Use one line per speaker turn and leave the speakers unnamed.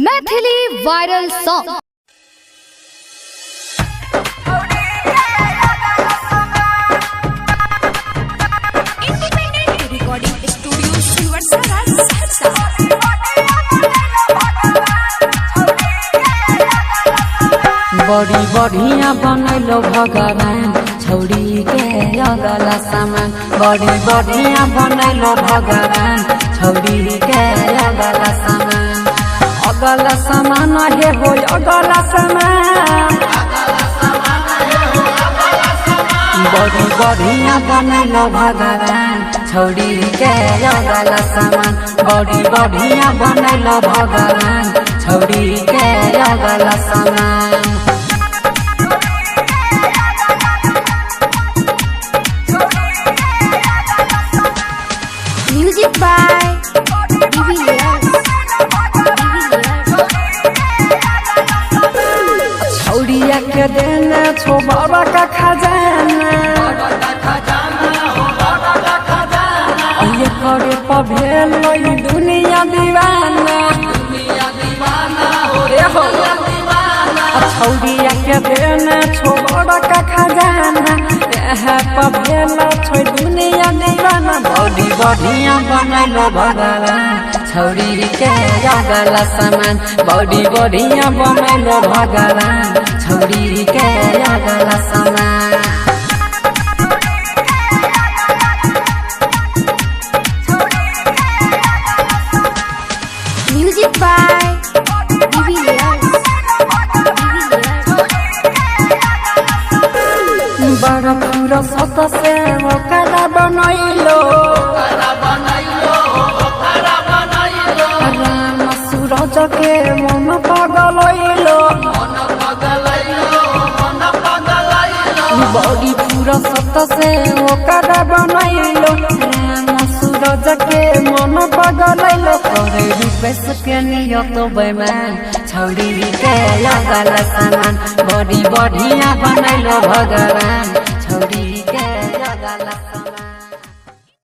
Maithili viral song.
Independent recording studio Silwatsara Saharsa.
बड़ी बढ़िया बनैलो भगवान छौड़ी के अगला सामान। बड़ी बढ़िया बनैलो भगवान छौड़ी के अगला सामान। अगला सामान हे हो अगला सामान। बड़ी बढ़िया बनैलो भगवान छौड़ी के अगला सामान। बड़ी बढ़िया बनैलो भगवान छौड़ी के अगला सामान।
म्यूजिक बाय
छौड़िया के देना छो बाबा का खजाना। ये करे पभेल दुनिया दीवाना। छौड़िया के देना छो बाबा का खजाना। पभेल छो दुनिया दीवाना। बड़ी बढ़िया बनैलो भगवान छौड़ी के अगला सामान। बड़ी बढ़िया बनैलो भगवान छौड़ी के अगला सामान।
म्यूजिक बाय
बड़ा पूरा सत से ओकरा बनैलो। राम सूरज के मन पगलैलो। बड़ी पूरा सत से ओकरा बनैलो। राम सूरज के मन पगलैलो। करे रूपेश के नियत बेमान छौड़ी के अगला सामान। बड़ी बढ़िया बनैलो भगवान